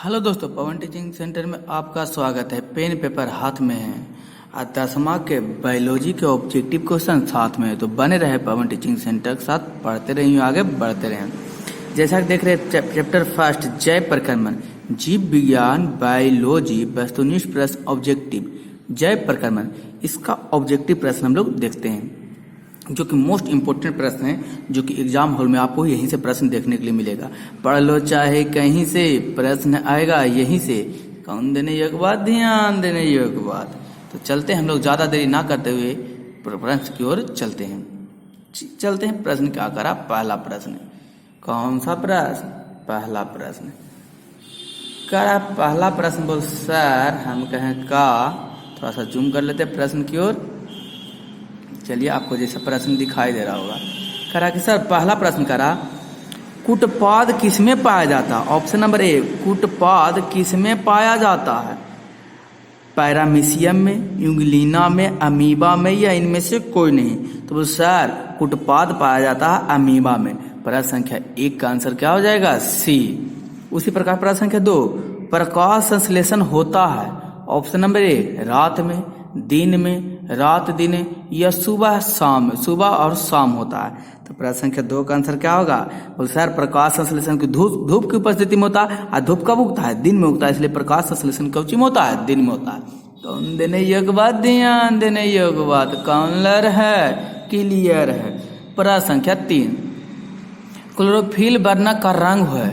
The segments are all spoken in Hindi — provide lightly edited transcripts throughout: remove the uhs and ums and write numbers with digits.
हेलो दोस्तों, पवन टीचिंग सेंटर में आपका स्वागत है। पेन पेपर हाथ में है और 10वीं के बायोलॉजी के ऑब्जेक्टिव क्वेश्चन साथ में है, तो बने रहे पवन टीचिंग सेंटर के साथ, पढ़ते रहिए, आगे बढ़ते रहें। जैसा कि देख रहे हैं चैप्टर फर्स्ट जैव प्रक्रमण, जीव विज्ञान बायोलॉजी वस्तुनिष्ठ प्रश्न ऑब्जेक्टिव जैव प्रक्रमण, इसका ऑब्जेक्टिव प्रश्न हम लोग देखते हैं, जो कि मोस्ट इंपोर्टेंट प्रश्न है, जो कि एग्जाम हॉल में आपको यहीं से प्रश्न देखने के लिए मिलेगा। पढ़ लो चाहे कहीं से, प्रश्न आएगा यहीं से। कौन देने योग्य बात, ध्यान देने योग्य बात। तो चलते हैं हम लोग, ज्यादा देरी ना करते हुए प्रश्न की ओर चलते हैं। प्रश्न क्या करा, पहला प्रश्न। कौन सा प्रश्न? पहला प्रश्न करा। पहला प्रश्न बोल सर, हम कहें का, थोड़ा सा जूम कर लेते प्रश्न की ओर। चलिए, आपको जैसा प्रश्न दिखाई दे रहा होगा। करा कि सर पहला प्रश्न करा, कूटपाद किसमें पाया जाता है? ऑप्शन नंबर ए, कूटपाद किसमें पाया जाता है? पैरामीशियम में, यूग्लिना में, अमीबा में, या इनमें से कोई नहीं? तो सर कूटपाद पाया जाता है अमीबा में। प्रश्न संख्या 1 का आंसर क्या हो जाएगा? सी। उसी प्रकार प्रश्न संख्या 2, प्रकाश संश्लेषण होता है? ऑप्शन नंबर ए, रात में, दिन में, रात दिन, या सुबह शाम, सुबह और शाम होता है। तो प्रश्न संख्या 2 का आंसर क्या होगा? बोल सर प्रकाश संश्लेषण की धूप की उपस्थिति में होता है, और धूप कब उगता है? दिन में उगता है, इसलिए प्रकाश संश्लेषण कब में होता है? दिन में होता है। कौन देने योग्य बात, ध्यान देने योग्य बात। कॉलर है, क्लियर है। प्रश्न संख्या 3, क्लोरोफिल वर्णक का रंग है?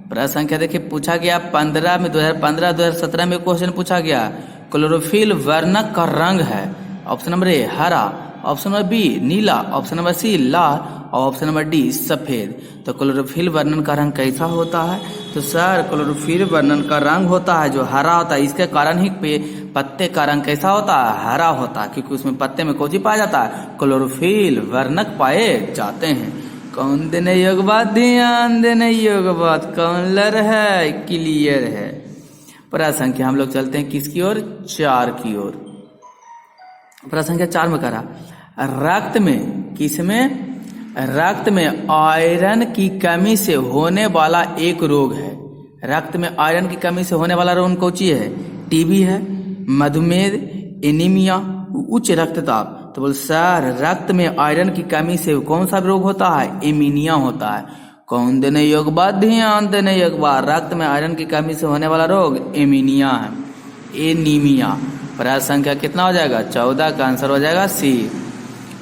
प्रश्न संख्या देखिए पूछा गया 2015-2017 में क्वेश्चन पूछा गया, क्लोरोफिल वर्णक का रंग है? ऑप्शन नंबर ए हरा, ऑप्शन नंबर बी नीला, ऑप्शन नंबर सी लाल, और ऑप्शन नंबर डी सफेद। तो क्लोरोफिल वर्णन का रंग कैसा होता है? तो सर क्लोरोफिल वर्णन का रंग होता है जो हरा होता है। इसके कारण ही पत्ते का रंग कैसा होता है? हरा होता है, क्योंकि उसमें पत्ते में कौन सी पाया जाता है? क्लोरोफिल वर्णक पाए जाते हैं। कौन देने योग्य बात, ध्यान देने योग्य बात। कॉलर है, क्लियर है। प्रश्न संख्या हम लोग चलते हैं किसकी ओर? 4 की ओर। प्रश्न संख्या 4 में करा, रक्त में, किसमें? रक्त में आयरन की कमी से होने वाला एक रोग है। रक्त में आयरन की कमी से होने वाला रोग कौन सी है? टीबी है, मधुमेह, एनीमिया, उच्च रक्तचाप। तो बोल सर रक्त में आयरन की कमी से कौन सा रोग होता है? एनीमिया होता है। कौन देने योग्य बात, ध्यान देने योग्य बात। रक्त में आयरन की कमी से होने वाला रोग एनीमिया है, एनीमिया। प्रश्न संख्या कितना हो जाएगा? 14 का आंसर हो जाएगा सी।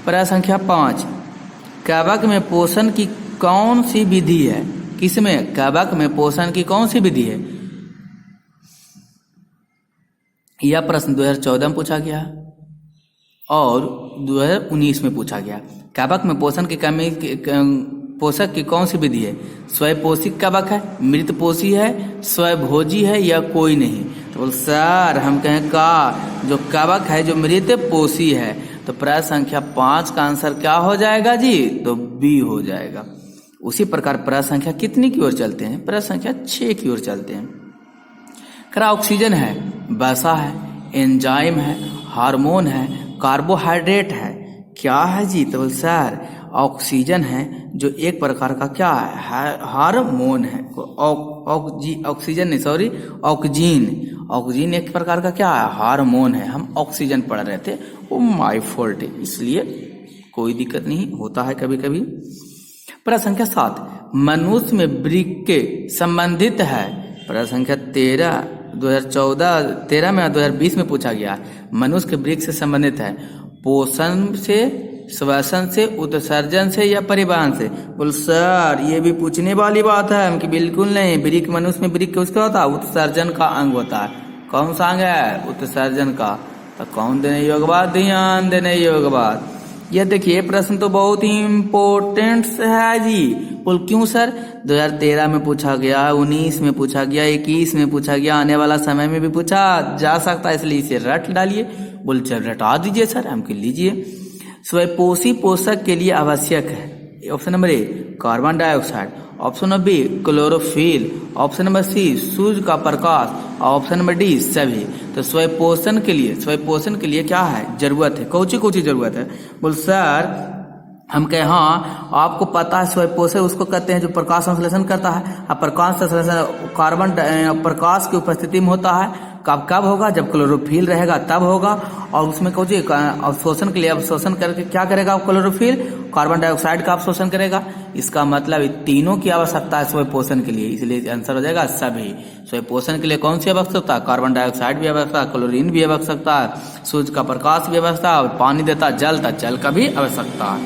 प्रश्न संख्या 5, कवक में पोषण की कौन सी विधि है? किसमें? कवक में पोषण की कौन सी विधि है? यह प्रश्न 2014 में पूछा गया और 2019 में पूछा गया। कवक में पोषण की कमी पोषक की कौन सी विधि है? स्वयंपोषिक कवक है, मृतपोषी है, स्वयंभोजी है, या कोई नहीं? तो बोल सर हम कहें का, जो कवक है जो मृतपोषी है। तो प्रश्न संख्या 5 का आंसर क्या हो जाएगा जी? तो बी हो जाएगा। उसी प्रकार प्रश्न संख्या कितनी की ओर चलते हैं? प्रश्न संख्या 6 की ओर चलते हैं। करा ऑक्सीजन है, वसा है, एंजाइम है, हार्मोन है, कार्बोहाइड्रेट है, क्या है जी? तो बोल सर ऑक्सीजन है जो एक प्रकार का क्या है? हार्मोन है। ऑक्सीजन नहीं, सॉरी, ऑक्सीजन एक प्रकार का क्या है? हार्मोन है। हम ऑक्सीजन पढ़ रहे थे, वो माय फॉल्ट है, इसलिए कोई दिक्कत नहीं, होता है कभी कभी। प्रश्न संख्या 7, मनुष्य में वृक्क के संबंधित है? प्रश्न संख्या 13 में 2020 में पूछा गया। मनुष्य के वृक्क से संबंधित है? पोषण से, श्वसन से, उत्सर्जन से, या परिवहन से? बोल सर ये भी पूछने वाली बात है कि बिल्कुल नहीं। वृक्क, मनुष्य में वृक्क किसका होता है? उत्सर्जन का अंग होता है। कौन सा अंग है? उत्सर्जन का। तो कौन देने योग्य बात, ध्यान देने योग्य बात। यह देखिए प्रश्न तो बहुत ही इम्पोर्टेंट है जी। बोल क्यों सर? 2013 में पूछा गया, 19 में पूछा गया, 21 में पूछा गया, आने वाला समय में भी पूछा जा सकता है, इसलिए इसे रट डालिए। बोल चल रटा दीजिए सर, हमको लीजिए। स्वयंपोषी पोषक के लिए आवश्यक है? Option number A carbon dioxide, option number B chlorophyll, option number C सूर्य का प्रकाश, और ऑप्शन नंबर डी सभी। तो स्वयंपोषण के लिए क्या है? जरूरत है। कौन सी जरूरत है? बोल सर हम कहे हाँ आपको पता है स्वयंपोषक उसको कहते हैं जो प्रकाश संश्लेषण करता है। अब प्रकाश संश्लेषण कार्बन प्रकाश की उपस्थिति में होता है। कब कब होगा? जब क्लोरोफिल रहेगा तब होगा। और उसमें कहोगे अवशोषण के लिए अवशोषण करके क्या करेगा क्लोरोफिल? कार्बन डाइऑक्साइड का अवशोषण करेगा। इसका मतलब तीनों की आवश्यकता है स्वयंपोषण के लिए, इसलिए आंसर हो जाएगा सभी। स्वयंपोषण के लिए कौन सी आवश्यकता है? कार्बन डाइऑक्साइड भी आवश्यकता है, क्लोरीन भी आवश्यकता है, सूर्य का प्रकाश भी आवश्यकता है, और पानी देता जल था जल का भी आवश्यकता है।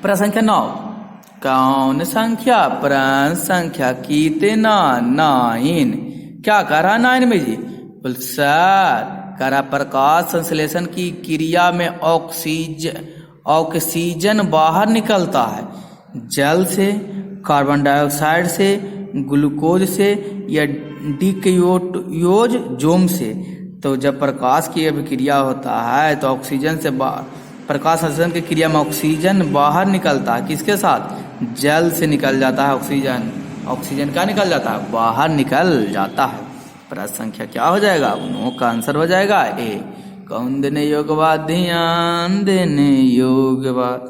प्रश्न संख्या 9, कौन संख्या प्रश्न संख्या कितना 9 क्या करा 9 में जी? बोल सर करा प्रकाश संश्लेषण की क्रिया में ऑक्सीजन बाहर निकलता है जल से, कार्बन डाइऑक्साइड से, ग्लूकोज से या डिकैओयोजोम से। तो जब प्रकाश की अभिक्रिया होता है तो ऑक्सीजन से प्रकाश संश्लेषण की क्रिया में ऑक्सीजन बाहर निकलता है। किसके साथ? जल से निकल जाता है ऑक्सीजन। ऑक्सीजन क्या निकल जाता है? बाहर निकल जाता है। प्रश्न संख्या क्या हो जाएगा? उनों का आंसर हो जाएगा ए। कौन देने योग्यवाद? ध्यान देने योग्यवाद।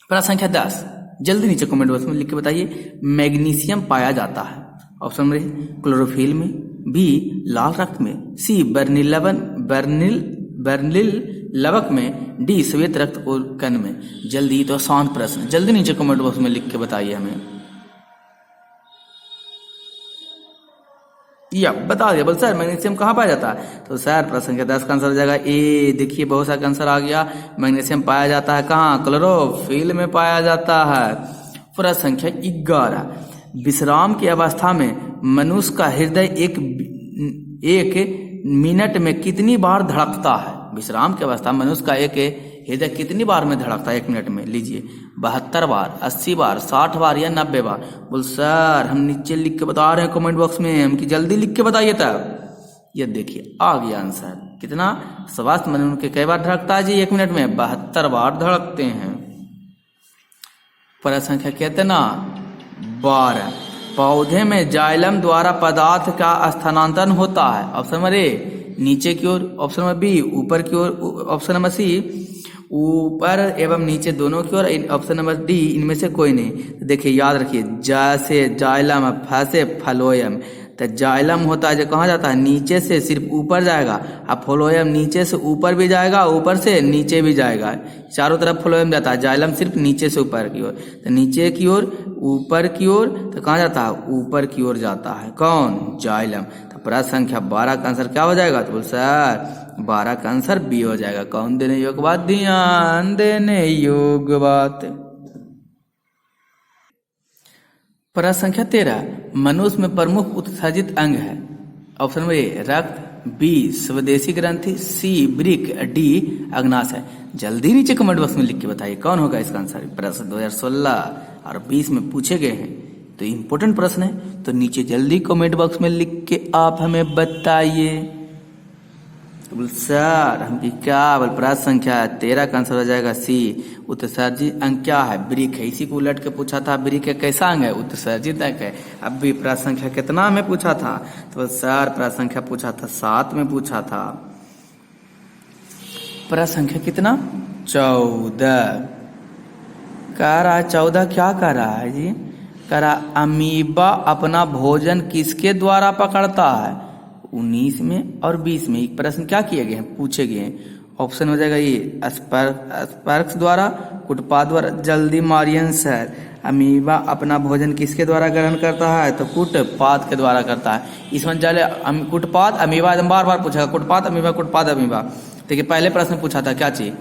प्रश्न संख्या 10 जल्दी नीचे कमेंट बॉक्स में लिख के बताइए। मैग्नीशियम पाया जाता है ऑप्शन में क्लोरोफिल में, बी लाल रक्त में, सी बर्निल लवक में, डी श्वेत रक्त कण में। जल्दी तो आसान प्रश्न, जल्दी नीचे कमेंट बॉक्स में लिख के बताइए हमें। या बता दिया। बोल सर मैग्नीशियम कहाँ पाया जाता है? तो सर प्रश्न संख्या 10 का आंसर हो जाएगा ए। देखिए बहुत सारा आंसर आ गया। मैग्नीशियम पाया जाता है कहाँ? क्लोरोफिल में पाया जाता है। प्रश्न संख्या 11 विश्राम की अवस्था में मनुष्य का हृदय एक मिनट में कितनी बार धड़कता है? विश्राम की अवस्था में मनुष्य का एक हृदय कितनी बार में धड़कता है 1 मिनट में? लीजिए 72 बार, 80 बार, 60 बार या 90 बार। बोल सर हम नीचे लिख के बता रहे हैं कमेंट बॉक्स में, हम की जल्दी लिख के बताइए तब। ये देखिए आ गया आंसर। कितना? स्वास्थ्य मनुष्य के कई बार धड़कता है जी 1 मिनट में? 72 बार धड़कते हैं। प्रश्न संख्या कितना? 12 पौधे में जाइलम द्वारा पदार्थ का स्थानांतरण होता है। ऑप्शन नंबर ए नीचे की ओर, ऑप्शन नंबर बी ऊपर की ओर, ऑप्शन नंबर सी ऊपर एवं नीचे दोनों की ओर, ऑप्शन नंबर डी इनमें से कोई नहीं। तो देखिए याद रखिए जैसे जाइलम, फैसे फ्लोएम। तो जाइलम होता है जो कहाँ जाता है? नीचे से सिर्फ ऊपर जाएगा। अब फ्लोएम नीचे से ऊपर भी जाएगा, ऊपर से नीचे भी जाएगा, चारों तरफ फ्लोएम जाता है। जाइलम सिर्फ नीचे से ऊपर की ओर। तो नीचे की ओर, ऊपर की ओर, तो कहाँ जाता है? ऊपर की ओर जाता है। कौन? जाइलम। तो प्रश्न संख्या 12 का आंसर क्या हो जाएगा? तो बोल सर 12 का आंसर बी हो जाएगा। कौन देने योग्य बात? ध्यान देने योग्य बात। प्रश्न संख्या 13 मनुष्य में प्रमुख उत्सर्जित अंग है। ऑप्शन नंबर ए रक्त, बी स्वदेशी ग्रंथि, सी वृक्क, डी अग्नाशय। जल्दी नीचे कमेंट बॉक्स में लिख के बताइए कौन होगा इसका आंसर। प्रश्न 2016 और 20 में पूछे गए हैं, तो इम्पोर्टेंट प्रश्न है। तो नीचे जल्दी कमेंट बॉक्स में लिख के आप हमें बताइए। बोल सर हम क्या बोल? प्रश्न संख्या 13 का आंसर हो जाएगा सी उत्सर्जित अंग क्या है? वृक्क है। इसी को उलट के पूछा था वृक्क कैसा अंग है? उत्सर्जित अंग है। अब भी प्रश्न संख्या कितना में पूछा था? तो सर प्रश्न संख्या पूछा था 7 में पूछा था। प्रश्न संख्या कितना? 14 कह रहा है। 14 क्या कर रहा है जी? कह रहा अमीबा अपना भोजन किसके द्वारा पकड़ता है? 19 में और 20 में एक प्रश्न क्या किए गए हैं, पूछे गए हैं। ऑप्शन हो जाएगा ये स्पर्क्स द्वारा, कुटपाद द्वारा। जल्दी मारियन सर अमीबा अपना भोजन किसके द्वारा ग्रहण करता है? तो कुटपाद के द्वारा करता है। इसमें चले कुटपाद अमीबा बार बार पूछा, कुटपाद अमीबा, कुटपाद अमीबा। देखिए पहले प्रश्न पूछा था क्या चीज?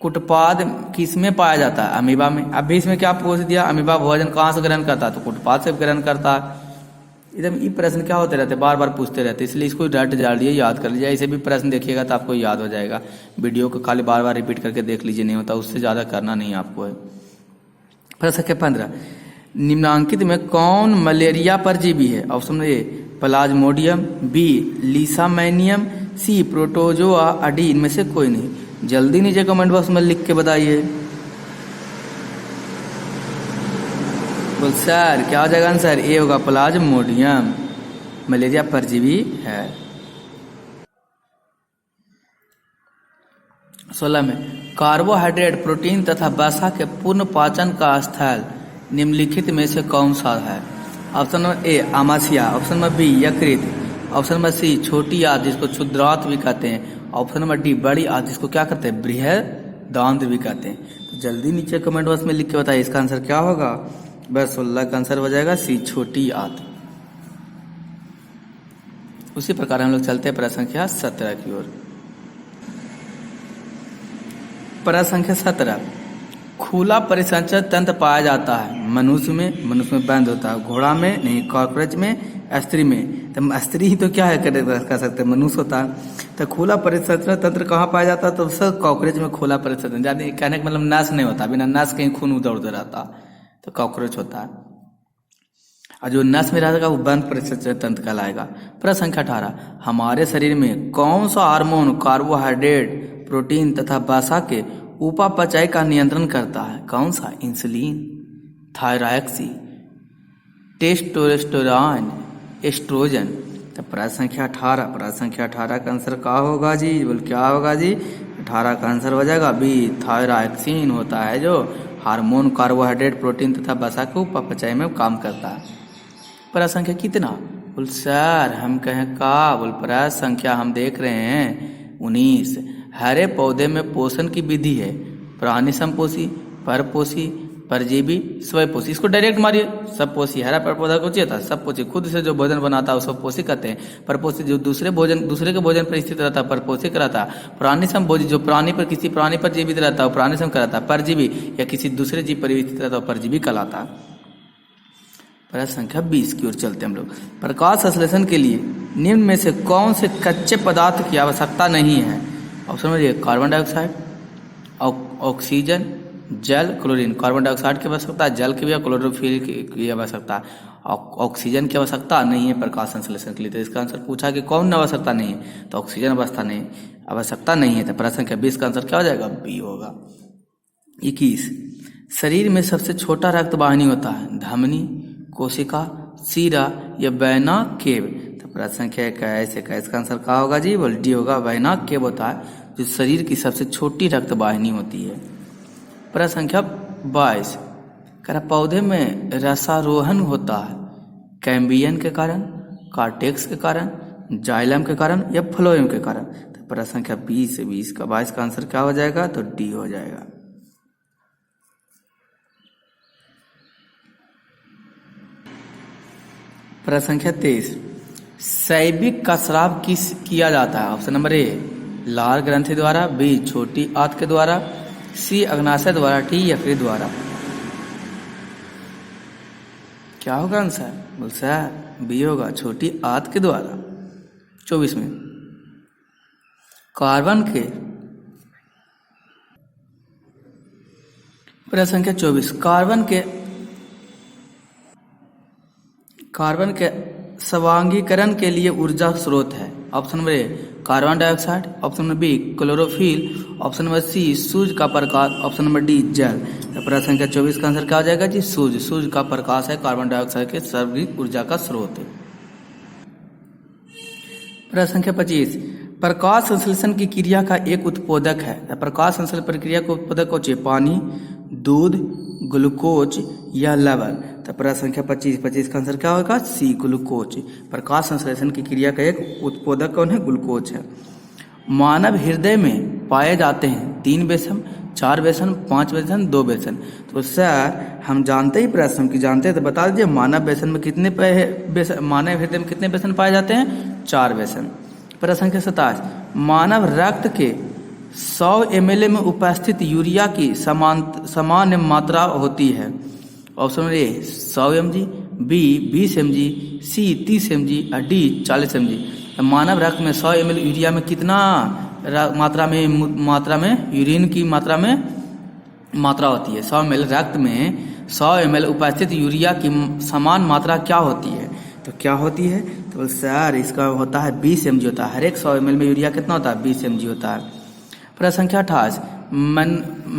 कुटपाद किस में पाया जाता है? अमीबा में। अब भी इसमें क्या पूछ दिया? अमीबा भोजन कहाँ से ग्रहण करता है? तो कुटपाद से ग्रहण करता है। एकदम ये प्रश्न क्या होते रहते, बार बार पूछते रहते, इसलिए इसको रट डाल दिए, याद कर लीजिए। ऐसे भी प्रश्न देखिएगा तो आपको याद हो जाएगा। वीडियो को खाली बार बार रिपीट करके देख लीजिए, नहीं होता उससे ज़्यादा करना नहीं आपको है। प्रश्न संख्या 15 निम्नांकित में कौन मलेरिया परजीवी है? Option A plasmodium, B leishmania, C protozoa, D इनमें से कोई नहीं। जल्दी नीचे कमेंट बॉक्स में लिख के बताइए। बोल सर क्या हो जाएगा आंसर? ए होगा प्लाज्मोडियम, मलेरिया परजीवी है। 16 में कार्बोहाइड्रेट, प्रोटीन तथा वसा के पूर्ण पाचन का स्थल निम्नलिखित में से कौन सा है? ऑप्शन नंबर ए आमाशय, ऑप्शन नंबर बी यकृत, ऑप्शन नंबर सी छोटी आंत जिसको क्षुद्रांत भी कहते हैं, ऑप्शन नंबर डी बड़ी आंत जिसको क्या कहते हैं? बृहदांत भी कहते हैं। तो जल्दी नीचे कमेंट बॉक्स में लिख के बताइए इसका आंसर क्या होगा। बस 16 का आंसर हो जाएगा सी छोटी आंत। उसी प्रकार हम लोग चलते हैं प्रश्न संख्या 17 की ओर। प्रश्न संख्या 17, खुला परिसंचरण तंत्र पाया जाता है मनुष्य में बंद होता है, घोड़ा में नहीं, कॉकरोच में, स्त्री में। तो स्त्री ही तो क्या है कह सकते हैं, मनुष्य होता है। तो खुला परिसंचरण तंत्र कहाँ पाया जाता है? तो सब कॉकरोच में खुला परिसंचरण, यानी कहने का मतलब नस नहीं होता, बिना नस कहीं खून उधर उधर रहता, तो कॉकरोच होता है। और जो नस में रहेगा वो बंद परिसंचरण तंत्र कहलाएगा। प्रश्न संख्या 18, हमारे शरीर में कौन सा हार्मोन कार्बोहाइड्रेट, प्रोटीन तथा वसा के उपापचय का नियंत्रण करता है? कौन सा? Insulin, thyroxine, testosterone, estrogen. तो प्रश्न संख्या 18 का आंसर क्या होगा जी? बोल क्या होगा जी? 18 का आंसर हो जाएगा बी थायरॉक्सिन होता है, जो हार्मोन कार्बोहाइड्रेट, प्रोटीन तथा वसा के उपापचय में काम करता है। प्रश्न संख्या कितना? बोल सर हम कहें का? बोल प्रश्न संख्या हम देख रहे हैं 19। हरे पौधे में पोषण की विधि है प्राणी संपोषी, परपोषी, परजीवी, स्वयंपोषी। इसको डायरेक्ट मारिए, सबपोषी। हरा पेड़ पौधा को चाहिए था सबपोषी, खुद से जो भोजन बनाता है उसको पोषी कहते हैं। परपोषी जो दूसरे के भोजन पर स्थित रहता है परपोषी कहलाता है। प्राणी संभोजी जो किसी प्राणी पर जीवित रहता है प्राणी सम कहलाता है। परजीवी या किसी दूसरे जीव पर स्थित रहता है परजीवी कहलाता है। प्रश्न संख्या 20 की ओर चलते हम लोग। प्रकाश संश्लेषण के लिए निम्न में से कौन से कच्चे पदार्थ की आवश्यकता नहीं है? Option number A carbon dioxide, oxygen, जल, क्लोरीन। कार्बन डाइऑक्साइड की आवश्यकता, जल की भी, क्लोरोफिल की आवश्यकता, ऑक्सीजन की आवश्यकता नहीं है प्रकाश संश्लेषण के लिए। तो इसका आंसर पूछा कि कौन आवश्यकता नहीं है, तो ऑक्सीजन आवश्यकता नहीं है। तो प्रश्न संख्या 20 का आंसर क्या हो जाएगा? बी होगा। 21, शरीर में सबसे छोटा रक्त वाहिनी होता है धमनी, कोशिका, सीरा या वैना केव। तो प्रश्न संख्या 21 का आंसर क्या होगा जी? बोल डी होगा, वैना केव होता है जो शरीर की सबसे छोटी रक्त वाहिनी होती है। प्रश्न संख्या 22, पौधे में रसारोहण होता है कैम्बियम के कारण, कार्टेक्स के कारण, जाइलम के कारण या फ्लोएम के कारण। तो प्रश्न संख्या 22 का आंसर क्या हो जाएगा? तो डी हो जाएगा। प्रश्न संख्या 23, सैबिक का स्राव किया जाता है? ऑप्शन नंबर ए लार ग्रंथि द्वारा, बी छोटी आंत के द्वारा, सी अग्नाशय द्वारा, डी यकृत द्वारा। क्या होगा आंसर? बोल सर बी होगा, छोटी आंत के द्वारा। 24 में कार्बन के प्रश्न संख्या 24, कार्बन के स्वांगीकरण के लिए ऊर्जा स्रोत है? Option number A carbon dioxide, option number B chlorophyll, option number C सूर्य का प्रकाश, ऑप्शन नंबर डी जल। तो प्रश्न संख्या 24 का आंसर क्या हो जाएगा जी? सूर्य का प्रकाश है कार्बन डाइऑक्साइड के सर्वाधिक ऊर्जा का स्रोत। प्रश्न संख्या 25, प्रकाश संश्लेषण की क्रिया का एक उत्पादक है। प्रकाश संश्लेषण प्रक्रिया को उत्पादक कौन चाहिए? पानी, दूध, ग्लूकोज या लवण। तो प्रश्न संख्या 25 का आंसर क्या होगा? सी ग्लूकोज। प्रकाश संश्लेषण की क्रिया का एक उत्पादक कौन है? ग्लूकोज है। मानव हृदय में पाए जाते हैं 3 बेसन, 4 बेसन, 5 बेसन, 2 बेसन। तो सर हम जानते ही प्रश्न की जानते हैं तो बता दीजिए मानव बेसन में कितने मानव हृदय में कितने बेसन पाए जाते हैं? 4 बेसन। प्रश्न संख्या 27, मानव रक्त के 100 ml में उपस्थित यूरिया की सामान्य मात्रा होती है? Option A 100 mg, B 20 mg, C 30 mg और डी 40 mg। तो मानव रक्त में 100 ml यूरिया में कितना मात्रा में यूरिन की मात्रा होती है? 100 ml रक्त में 100 ml उपस्थित यूरिया की समान मात्रा क्या होती है? तो क्या होती है? तो सर इसका होता है 20 mg होता है। हर एक 100 ml में यूरिया कितना होता है? 20 mg होता है। प्रश्न संख्या 28,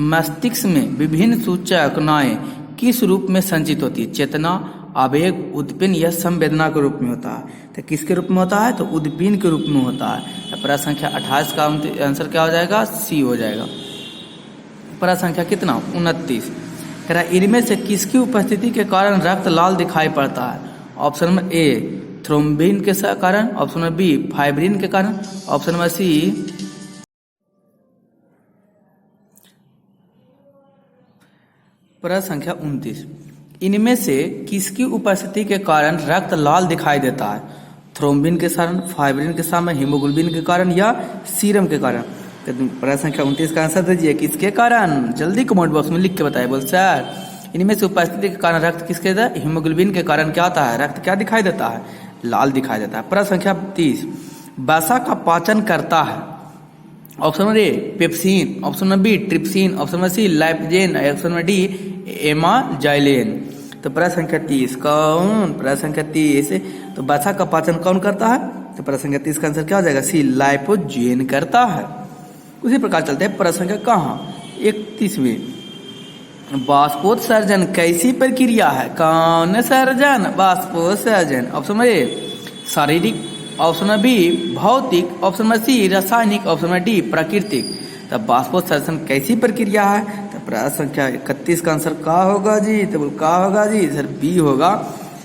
मस्तिष्क में विभिन्न सूचनाएं किस रूप में संचित होती है? चेतना, आवेग, उद्दीपन या संवेदना के रूप में होता है। तो किसके रूप में होता है? तो उद्दीपन के रूप में होता है। तो प्रश्न संख्या 28 का आंसर क्या हो जाएगा? सी हो जाएगा। प्रश्न संख्या कितना 29। कह रहा इनमें से किसकी उपस्थिति के कारण रक्त लाल दिखाई पड़ता है? ऑप्शन नंबर ए थ्रोम्बिन के कारण, ऑप्शन नंबर बी फाइब्रिन के कारण, ऑप्शन नंबर सी प्रश्न संख्या 29। इनमें से किसकी उपस्थिति के कारण रक्त लाल दिखाई देता है? थ्रोम्बिन के कारण, फाइब्रिन के कारण, हीमोग्लोबिन के कारण या सीरम के कारण? तो प्रश्न संख्या 29 का आंसर दीजिए किसके कारण? जल्दी कमेंट बॉक्स में लिख के बताइए। बोल सर इनमें से उपस्थिति के कारण रक्त किसके देता है? हीमोग्लोबिन के कारण क्या होता है? रक्त क्या दिखाई देता है? लाल दिखाई देता है। प्रश्न संख्या 30। वसा का पाचन करता है? Option number A pepsin, option number B trypsin, option number C lipase, option number D amylase. तो प्रश्न संख्या 30 कौन? प्रश्न संख्या 30 तो वसा का पाचन कौन करता है? तो प्रश्न संख्या 30 का आंसर क्या हो जाएगा? सी लाइपोजेन करता है। उसी प्रकार चलते हैं प्रश्न संख्या कहाँ 31वें। वाष्पोत्सर्जन कैसी प्रक्रिया है? कौन सर्जन? वाष्पोत्सर्जन। ऑप्शन नंबर ए शारीरिक, ऑप्शन नंबर बी भौतिक, ऑप्शन नंबर सी रासायनिक, ऑप्शन नंबर डी प्राकृतिक। तब वाष्पोत्सर्जन कैसी प्रक्रिया है? तो प्रश्न संख्या 31 का आंसर क्या होगा जी? तो बोल क्या होगा जी? सर बी होगा।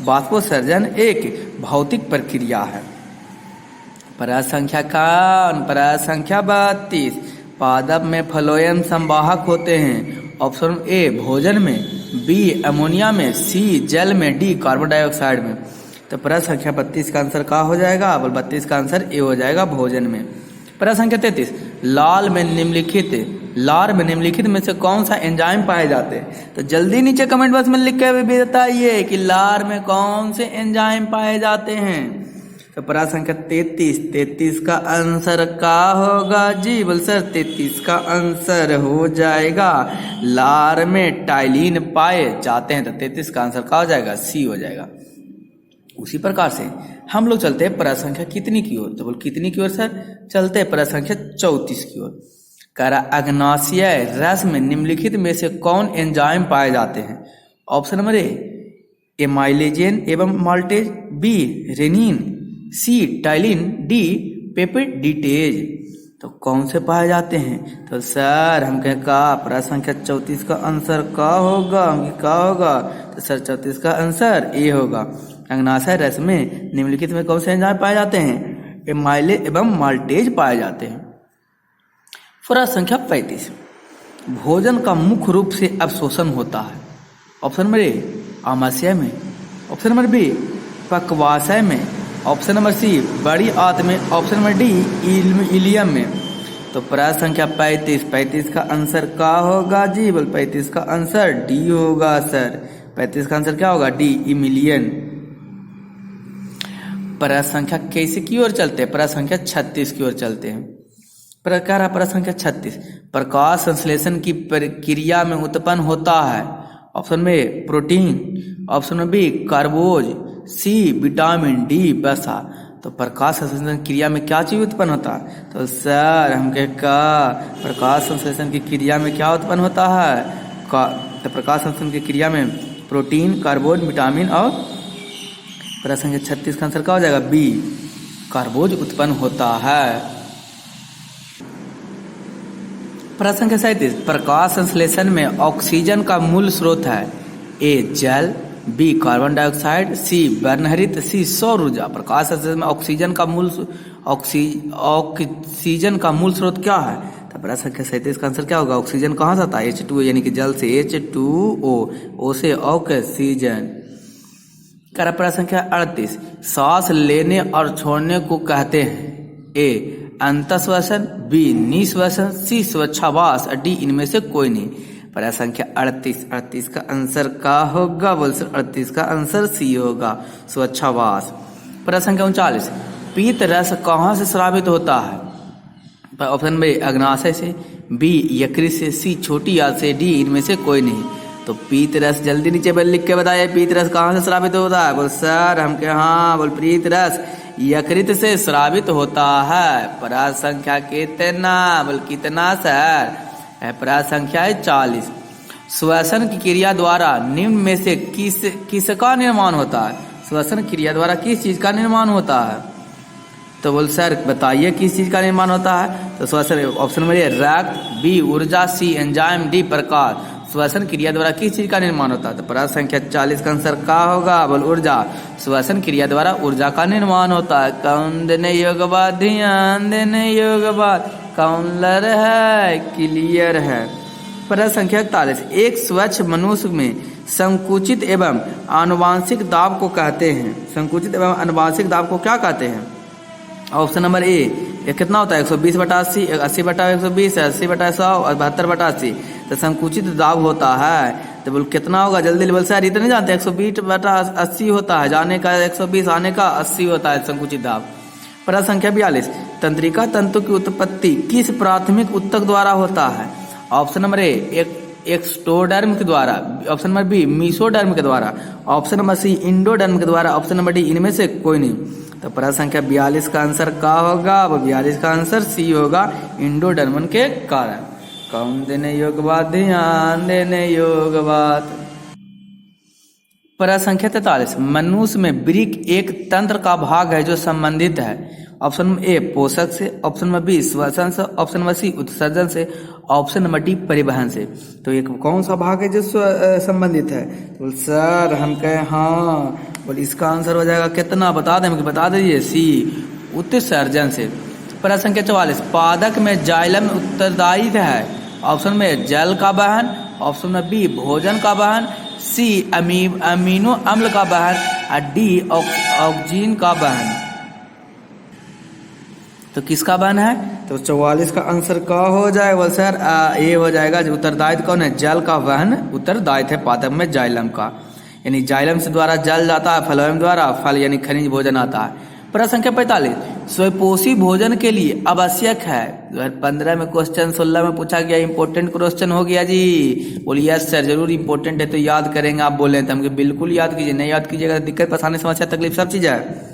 वाष्पोत्सर्जन एक भौतिक प्रक्रिया है। प्रश्न संख्या कौन? प्रश्न संख्या 32। पादप में फ्लोएम संवाहक होते हैं? ऑप्शन ए भोजन में, बी अमोनिया में, सी जल में, डी कार्बन डाइऑक्साइड में। तो प्रश्न संख्या 32 का आंसर क्या हो जाएगा? बोल 32 का आंसर ए हो जाएगा भोजन में। प्रश्न संख्या 33। लार में निम्नलिखित में से कौन सा एंजाइम पाए जाते हैं? तो जल्दी नीचे कमेंट बॉक्स में लिख के बताइए कि लार में कौन से एंजाइम पाए जाते हैं। तो प्रश्न संख्या 33 का आंसर क्या होगा जी? बोल सर 33 का आंसर हो जाएगा लार में टाइलिन पाए जाते हैं। तो 33 का आंसर क्या हो जाएगा? सी हो जाएगा। उसी प्रकार से हम लोग चलते हैं प्रश्न संख्या कितनी की ओर? तो बोल कितनी की ओर सर? चलते हैं प्रश्न संख्या 34 की ओर। करा अग्नाशय रस में निम्नलिखित में से कौन एंजाइम पाए जाते हैं? ऑप्शन नंबर ए एमाइलेजेन एवं माल्टेज, बी रेनिन, सी टाइलिन, डी पेपिडिटेज। तो कौन से पाए जाते हैं? तो सर हम कहा प्रश्न संख्या 34 का आंसर क्या होगा? क्या होगा? तो सर 34 का आंसर ए होगा। अग्नाशय रस में निम्नलिखित में कौन से एंजाइम पाए जाते हैं? एमाइले एवं माल्टेज पाए जाते हैं। प्रश्न संख्या 35। भोजन का मुख्य रूप से अवशोषण होता है? ऑप्शन नंबर ए आमाशय में, ऑप्शन नंबर बी पक्वाशय में, ऑप्शन नंबर सी बड़ी आंत में, ऑप्शन नंबर डी इलियम में। तो प्रश्न संख्या 35 का आंसर क्या होगा जी? बोल 35 का आंसर डी होगा सर। 35 का आंसर क्या होगा? डी इमिलियन। प्रश्न संख्या कैसे की ओर चलते हैं? प्रश्न संख्या 36 की ओर चलते हैं। प्रकार प्रश्न संख्या 36। प्रकाश संश्लेषण की प्रक्रिया में उत्पन्न होता है? ऑप्शन में प्रोटीन, ऑप्शन में बी कार्बोज, सी विटामिन, डी वसा। तो प्रकाश संश्लेषण क्रिया में क्या चीज उत्पन्न होता है? तो सर हम प्रकाश संश्लेषण की क्रिया में क्या उत्पन्न होता है? तो प्रकाश संश्लेषण की क्रिया में प्रोटीन, कार्बोज, विटामिन और प्रश्न संख्या 36 का आंसर क्या हो जाएगा? बी कार्बोज उत्पन्न होता है। प्रश्न संख्या 37। प्रकाश संश्लेषण में ऑक्सीजन का मूल स्रोत है? ए जल, बी कार्बन डाइऑक्साइड, सी वर्णहरित, सी सौर ऊर्जा। प्रकाश संश्लेषण में ऑक्सीजन का मूल स्रोत क्या है? तो प्रश्न संख्या 37 का आंसर क्या होगा? ऑक्सीजन कहाँ से आता है? H2O यानी कि जल से H2O, O से ऑक्सीजन। प्रश्न संख्या 38। सांस लेने और छोड़ने को कहते हैं? ए अंतःश्वसन, बी निःश्वसन, सी स्वच्छावास, डी इनमें से कोई नहीं। प्रश्न संख्या 38 का आंसर क्या होगा? बोल सर 38 का आंसर सी होगा स्वच्छावास। प्रश्न संख्या 39। पीत रस कहाँ से स्रावित होता है? ऑप्शन बी अग्नाशय से, बी यकृत से, सी छोटी आंत से, डी इनमें से कोई नहीं। तो पीत रस जल्दी नीचे पर लिख के बताइए पीत रस कहाँ से स्रावित होता है? बोल सर हम हाँ बोल पीत रस यकृत से स्रावित होता है। प्रश्न संख्या कितना? बोल कितना सर? प्रश्न संख्या 40। श्वसन की क्रिया द्वारा निम्न में से किसका निर्माण होता है? श्वसन क्रिया द्वारा किस चीज का निर्माण होता है? तो बोल सर बताइए किस चीज का निर्माण होता है। तो श्वसन ऑप्शन नंबर ए रक्त, बी ऊर्जा, सी एंजाइम, डी प्रकाश। श्वसन क्रिया द्वारा किस चीज का निर्माण होता है। तो प्रश्न संख्या 40 का आंसर का होगा, बोल ऊर्जा। श्वसन क्रिया द्वारा ऊर्जा का निर्माण होता है। कौन देने योग बात, ध्यान देने योग बात, कौन लर है, क्लियर है। प्रश्न संख्या 41, एक स्वच्छ मनुष्य में संकुचित एवं आनुवांशिक दाब को कहते हैं। संकुचित एवं आनुवांशिक दाब को क्या कहते हैं। ऑप्शन नंबर ए, ये कितना होता है 120/80, 80/120, 80/100 और 72/80। तो संकुचित दाब होता है तो बोल कितना होगा, जल्दी बोल सर इतने जानते हैं 120/80 होता है, जाने का 120, आने का 80 होता है संकुचित दाब। प्रश्न संख्या 42, तंत्रिका तंतु की उत्पत्ति किस प्राथमिक ऊतक द्वारा होता है। ऑप्शन नंबर ए एक्सोडर्म के द्वारा, ऑप्शन नंबर बी मीसोडर्म के द्वारा, ऑप्शन नंबर सी इंडोडर्म के द्वारा, ऑप्शन नंबर डी इनमें से कोई नहीं। तो प्रश्न संख्या 42 का आंसर क्या होगा, वो 42 का आंसर सी होगा, इंडोडर्मन के कारण। कौन देने योग बात, ध्यान देने योग बात। प्रश्न संख्या 43, मनुष्य में वृक्क एक तंत्र का भाग है जो संबंधित है। ऑप्शन नंबर ए पोषक से, ऑप्शन नंबर बी श्वसन से, ऑप्शन नंबर सी उत्सर्जन से, ऑप्शन नंबर डी परिवहन से। तो एक कौन सा भाग है जो संबंधित है। तो सर हम कहे हाँ, बोल इसका आंसर हो जाएगा कितना, बता दें कि बता दीजिए, सी उत्सर्जन से। प्रश्न संख्या 44, पादक में जाइलम उत्तरदायी है। ऑप्शन में जल का वहन, ऑप्शन में बी भोजन का वहन, सी अमीनो अम्ल का वहन और डी ऑक्सीजन का वहन। तो किसका वहन है। तो 44 का आंसर क्या हो जाएगा सर, ए हो जाएगा। जो उत्तरदायित्व कौन है, जल का वहन उत्तरदायित्व है पादप में जाइलम का, यानी जाइलम से द्वारा जल जाता है, फ्लोएम द्वारा फल यानी खनिज भोजन आता है। प्रश्न संख्या 45, स्वयंपोषी भोजन के लिए आवश्यक है। 2015 में क्वेश्चन 16 में पूछा गया, इंपोर्टेंट क्वेश्चन हो गया जी। बोलिए यस सर जरूर इंपोर्टेंट है, तो याद करेंगे आप बोले तो हमको बिल्कुल याद कीजिए, नहीं याद कीजिएगा तो दिक्कत परेशानी समस्या तकलीफ सब चीज है।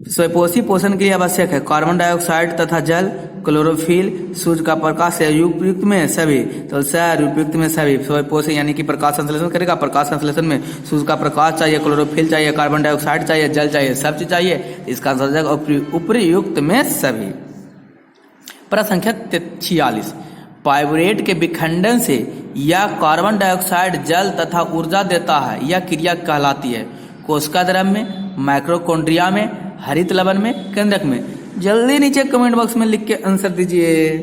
स्वयंपोषी पोषण के लिए आवश्यक है कार्बन डाइऑक्साइड तथा जल, क्लोरोफिल, सूर्य का प्रकाश है उपयुक्त में सभी। तो सर उपयुक्त में सभी स्वयंपोषी यानी कि प्रकाश संश्लेषण करेगा। प्रकाश संश्लेषण में सूर्य का प्रकाश चाहिए, क्लोरोफिल चाहिए, कार्बन डाइऑक्साइड चाहिए, जल चाहिए, सब चीज चाहिए। इसका आंसर हो जाएगा उपयुक्त में सभी। प्रश्न संख्या 46, पाइरुवेट के विखंडन से यह कार्बन डाइऑक्साइड जल तथा ऊर्जा देता है, यह क्रिया कहलाती है। कोशिका द्रव्य में, माइक्रोकॉन्ड्रिया में, हरित लवण में, केंद्रक में। जल्दी नीचे कमेंट बॉक्स में लिख के आंसर दीजिए।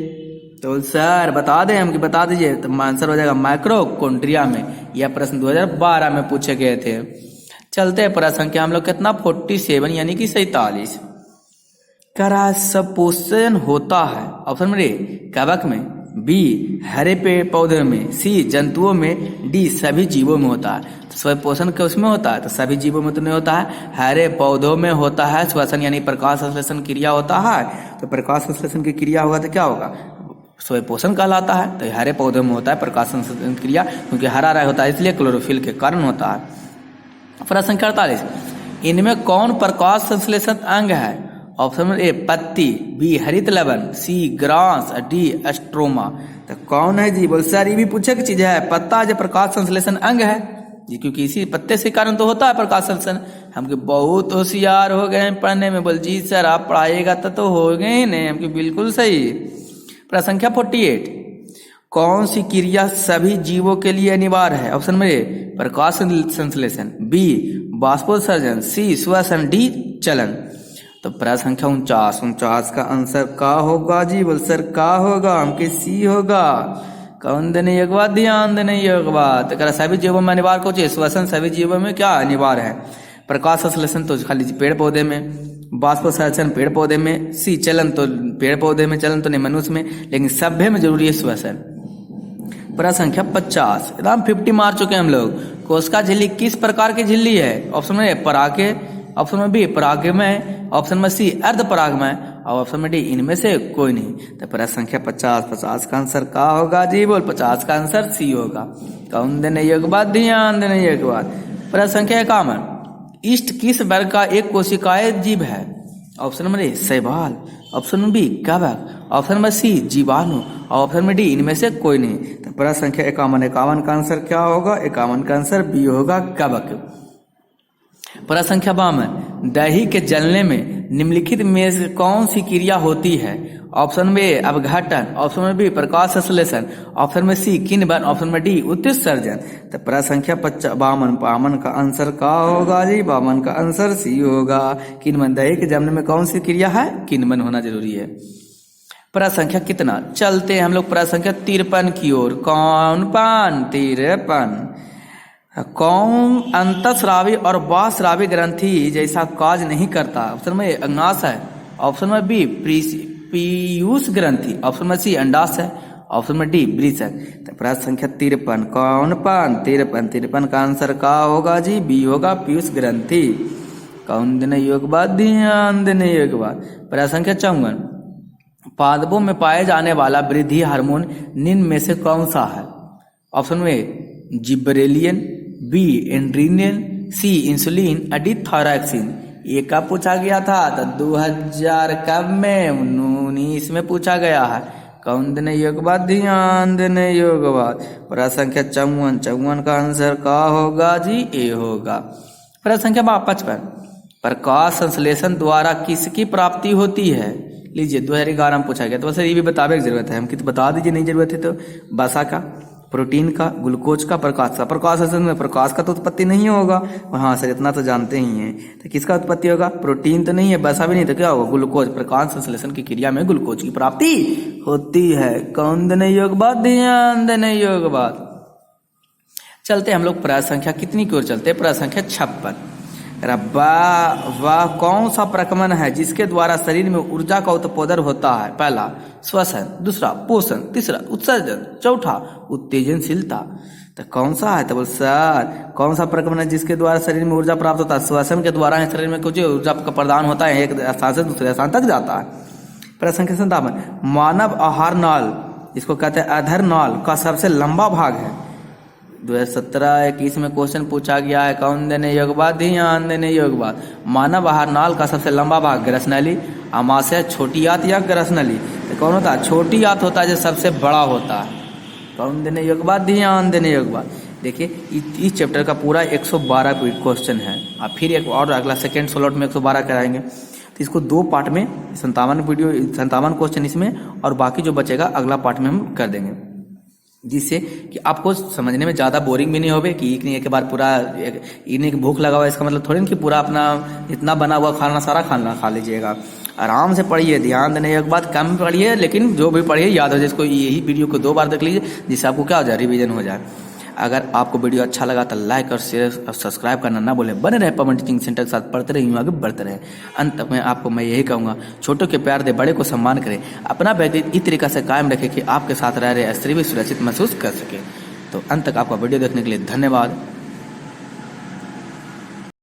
तो सर बता दें हम कि बता दीजिए, तो आंसर हो जाएगा माइक्रोकॉन्ड्रिया में। यह प्रश्न 2012 में पूछे गए थे। चलते हैं प्रश्न संख्या हम लोग कितना 47 यानी कि 47, करा संपोषण होता है। ऑप्शन नंबर ए कवक में, बी हरे पेड़ पौधे में, सी जंतुओं में, डी सभी जीवों में होता है। तो स्वयंपोषण के उसमें होता है, तो सभी जीवों में तो नहीं होता है, हरे पौधों में होता है। श्वसन यानी प्रकाश संश्लेषण क्रिया होता है, तो प्रकाश संश्लेषण की क्रिया होगा तो क्या होगा, स्वयंपोषण कहलाता है। तो हरे पौधों में होता है प्रकाश संश्लेषण क्रिया, क्योंकि हरा रंग होता है इसलिए क्लोरोफिल के कारण होता है। प्रश्न संख्या 48, इनमें कौन प्रकाश संश्लेषण अंग है। ऑप्शन नंबर ए पत्ती, बी हरित लवण, सी ग्रास, डी एस्ट्रोमा। तो कौन है जी, बोल सर ये भी पूछे की चीज है, पत्ता जो प्रकाश संश्लेषण अंग है जी, क्योंकि इसी पत्ते से कारण तो होता है प्रकाश संश्लेषण। हमके बहुत होशियार हो गए हैं पढ़ने में, बोल जी सर आप पढ़ाइएगा तो हो गए ही नहीं, हमके बिल्कुल सही। प्रश्न संख्या 48, कौन सी क्रिया सभी जीवों के लिए अनिवार्य है। ऑप्शन नंबर ए प्रकाश संश्लेषण, बी बाष्पोत्सर्जन, सी श्वसन, डी चलन। तो प्रश्न संख्या 49 का आंसर का होगा जी, बोल सर का होगा, हमके सी होगा। कौन देने एक बात, ध्यान देने एक बात। तो सभी जीवों में अनिवार्य को चाहिए, श्वसन सभी जीवों में क्या अनिवार्य है। प्रकाश संश्लेषण तो खाली पेड़ पौधे में, बाष्पोत्सर्जन पेड़ पौधे में, सी चलन तो पेड़ पौधे में, चलन तो नहीं मनुष्य में, लेकिन सभ्य में जरूरी है श्वसन। प्रश्न संख्या 50, एकदम 50 मार चुके हैं हम लोग। कोशिका झिल्ली किस प्रकार की झिल्ली है। ऑप्शन में परागे, ऑप्शन में बी परागमय, ऑप्शन में सी अर्ध परागमय और ऑप्शन में डी इनमें से कोई नहीं। तो प्रश्न संख्या 50 का आंसर क्या होगा जी, बोल 50 का आंसर सी होगा। कौन देने एक बात, ध्यान देने एक बात। प्रश्न संख्या 51, इष्ट किस वर्ग का एक कोशिकाएं जीव है। ऑप्शन नंबर ए शैवाल, ऑप्शन नंबर बी कवक, ऑप्शन नंबर सी जीवाणु और ऑप्शन में डी इनमें से कोई नहीं। तो प्रश्न संख्या 51 का आंसर क्या होगा, 51 का आंसर बी होगा कवक। प्रश्न संख्या 52, दही के जलने में निम्नलिखित में से कौन सी क्रिया होती है? ऑप्शन में ए अपघटन, ऑप्शन में बी प्रकाश संश्लेषण, ऑप्शन में सी किण्वन, ऑप्शन में डी उत्सर्जन। तो प्रश्न संख्या 52 52 का आंसर का होगा जी? 52 का आंसर सी होगा, किण्वन। दही के जमने में कौन सी क्रिया है? किण्वन होना जरूरी है। प्रश्न संख्या कितना? चलते हैं हम लोग प्रश्न संख्या 53 की ओर। कौन पान? 53। कौन अंतःस्रावी और बाह्यस्रावी ग्रंथि जैसा कार्य नहीं करता? ऑप्शन में अंगाशय है, ऑप्शन में बी पीयूष ग्रंथि, ऑप्शन में सी अंडाशय है, ऑप्शन में डी वृषक। तो प्रश्न संख्या 53 कौन पान? 53 का आंसर का होगा जी? बी होगा पीयूष ग्रंथि। कौन देने योग बात? ध्यान देने योग बात। प्रश्न संख्या 54 पादपों में पाए जाने वाला वृद्धि हार्मोन निम्न में से कौन सा है? ऑप्शन में जिबरेलियन, बी एंड्रीनियन, सी इंसुलिन, डी थायरॉक्सिन। ये कब पूछा गया था? तो 2000 कब में? 19 में पूछा गया है। कौन देने योग बात? ध्यान देने योग बात। प्रश्न संख्या 54 का आंसर का होगा जी? ए होगा। प्रश्न संख्या 55 प्रकाश संश्लेषण द्वारा किसकी प्राप्ति होती है? लीजिए 2011 में पूछा गया, तो बस ये भी बताने की जरूरत है हम कि तो बता दीजिए, नहीं जरूरत है तो। वसा का, प्रोटीन का, ग्लूकोज का, प्रकाश का। प्रकाश संश्लेषण में प्रकाश का तो उत्पत्ति नहीं होगा। हाँ सर, इतना तो जानते ही हैं। तो किसका उत्पत्ति होगा? प्रोटीन तो नहीं है, वसा भी नहीं, तो क्या होगा? ग्लूकोज। प्रकाश संश्लेषण की क्रिया में ग्लूकोज की प्राप्ति होती है। कौन देने योग बात? ध्यान देने योग बात। चलते हम लोग प्रश्न संख्या कितनी की ओर चलते? प्रश्न संख्या 56। वह कौन सा प्रकमन है जिसके द्वारा शरीर में ऊर्जा का उत्पादन होता है? पहला श्वसन, दूसरा पोषण, तीसरा उत्सर्जन, चौथा उत्तेजनशीलता। तो कौन सा है? तो बोल सर कौन सा प्रकमन है जिसके द्वारा शरीर में ऊर्जा प्राप्त होता है? श्वसन के द्वारा शरीर में कुछ ऊर्जा का प्रदान होता है, एक स्थान से दूसरे स्थान तक जाता है। प्रश्न संख्या 57 मानव आहार नाल, इसको कहते हैं अधर नाल, का सबसे लंबा भाग है। 2017-21 में क्वेश्चन पूछा गया है। कौन देने योग बात? ध्यान देने योग बात। मानव आहार नाल का सबसे लंबा भाग ग्रसनली, आमाशय, छोटी आंत या ग्रसनली। तो कौन होता है? छोटी आंत होता है जो सबसे बड़ा होता है। कौन देने योग बात? ध्यान देने योग बात। देखिए इस चैप्टर का पूरा 112 क्वेश्चन है। आप फिर एक और अगला सेकेंड स्लॉट में 112 कराएंगे, तो इसको 2 पार्ट में 57 क्वेश्चन इसमें, और बाकी जो बचेगा अगला पार्ट में हम कर देंगे, जिससे कि आपको समझने में ज़्यादा बोरिंग भी नहीं होवे कि एक नहीं एक बार पूरा इन्हें भूख लगा हुआ। इसका मतलब थोड़ी ना कि पूरा अपना इतना बना हुआ खाना सारा खाना खा लीजिएगा। आराम से पढ़िए, ध्यान देने एक बात कम पढ़िए, लेकिन जो भी पढ़िए याद हो जाए। इसको यही वीडियो को 2 बार देख लीजिए, जिससे आपको क्या हो जाए? रिवीजन हो जाए। अगर आपको वीडियो अच्छा लगा तो लाइक और शेयर और सब्सक्राइब करना ना भूलें। बने रहे पवन टीचिंग सेंटर के साथ, पढ़ते रहिए, आगे बढ़ते रहे। अंत में आपको मैं यही कहूँगा, छोटों के प्यार दे, बड़े को सम्मान करें। अपना व्यक्तित्व इस तरीका से कायम रखें कि आपके साथ रह रहे स्त्री भी सुरक्षित महसूस कर सके। तो अंत तक आपका वीडियो देखने के लिए धन्यवाद।